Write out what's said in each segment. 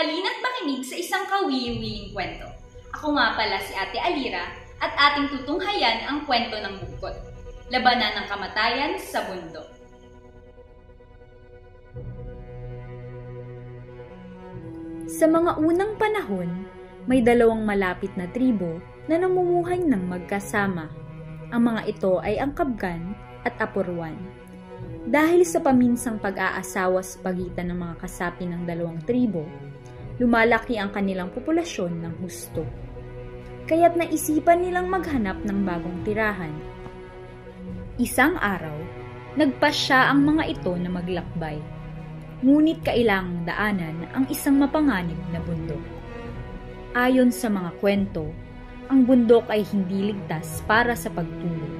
Halina't makinig sa isang kawiling kwento. Ako nga pala si Ate Alira at ating tutunghayan ang kwento ng bungkot. Labanan ng kamatayan sa bundok. Sa mga unang panahon, may dalawang malapit na tribo na namumuhay ng magkasama. Ang mga ito ay ang Kabgan at Apurwan. Dahil sa paminsang pag-aasawa sa pagitan ng mga kasapi ng dalawang tribo, lumalaki ang kanilang populasyon ng husto. Kaya't naisipan nilang maghanap ng bagong tirahan. Isang araw, nagpasya ang mga ito na maglakbay. Ngunit kailangang daanan ang isang mapanganib na bundok. Ayon sa mga kwento, ang bundok ay hindi ligtas para sa pagtulog,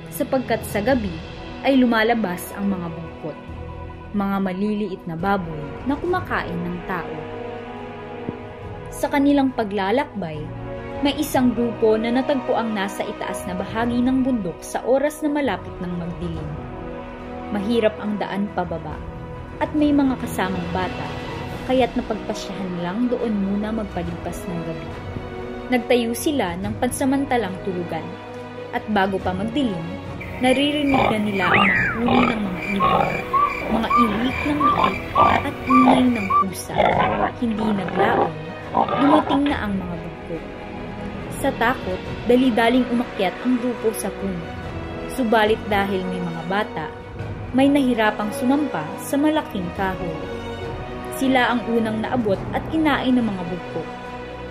sapagkat sa gabi ay lumalabas ang mga bungkot, mga maliliit na baboy na kumakain ng tao. Sa kanilang paglalakbay, may isang grupo na natagpuang nasa itaas na bahagi ng bundok sa oras na malapit ng magdilim. Mahirap ang daan pababa at may mga kasamang bata, kaya't napagpasyahan lang doon muna magpalipas ng gabi. Nagtayo sila ng pansamantalang tulugan at bago pa magdilim, naririnig na nila ang mga huni ng mga ibon, mga iwik ng liit at ingay ng pusa. Hindi naglaon, dumating na ang mga bungkot. Sa takot, dali-daling umakyat ang grupo sa puno. Subalit dahil may mga bata, may nahirapang sumampa sa malaking kahoy. Sila ang unang naabot at kinain ng mga bungkot.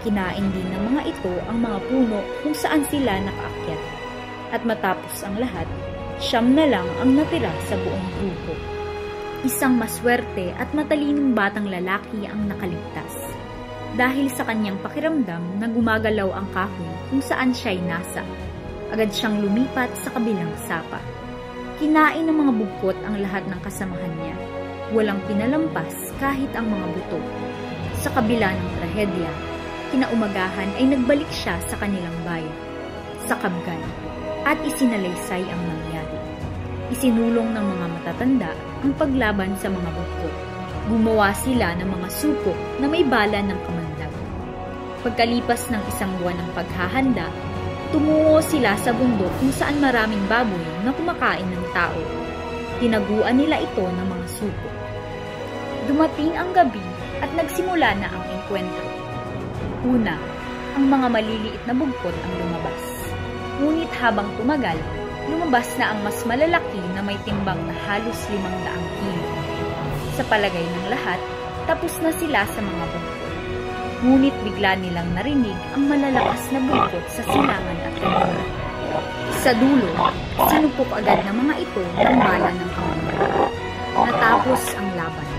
Kinain din ng mga ito ang mga puno kung saan sila nakaakyat. At matapos ang lahat, 9 na lang ang natira sa buong grupo. Isang maswerte at matalinong batang lalaki ang nakaligtas. Dahil sa kanyang pakiramdam na gumagalaw ang kahoy kung saan siya'y nasa, agad siyang lumipat sa kabilang sapa. Kinain ng mga bungkot ang lahat ng kasamahan niya. Walang pinalampas kahit ang mga buto. Sa kabila ng trahedya, kinaumagahan ay nagbalik siya sa kanilang bayan, sa Kabgan, at isinalaysay ang nangyari. Isinulong ng mga matatanda ang paglaban sa mga bungkot. Gumawa sila ng mga supok na may bala ng kamandag. Pagkalipas ng 1 buwan ng paghahanda, tumungo sila sa bundok kung saan maraming baboy na kumakain ng tao. Tinaguan nila ito ng mga supok. Dumating ang gabi at nagsimula na ang engkwentro. Una, ang mga maliliit na bungkot ang lumabas. Ngunit habang tumagal, lumabas na ang mas malalaki na may timbang na halos 500 kilo. Sa palagay ng lahat, tapos na sila sa mga bungkot. Ngunit bigla nilang narinig ang malalakas na bungkot sa silangan at kanina. Sa dulo, sinupok agad ng mga ito ng bala ng kamandag. Natapos ang laban,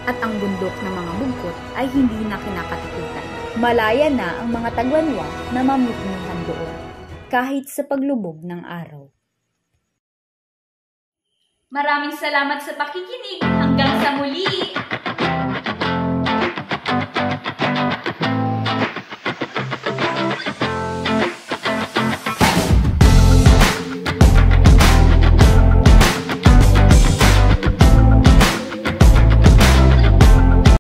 at ang bundok ng mga bungkot ay hindi na kinakatakutan. Malaya na ang mga tagwanwa na mamutmuhan doon, kahit sa paglubog ng araw. Maraming salamat sa pakikinig. Hanggang sa muli!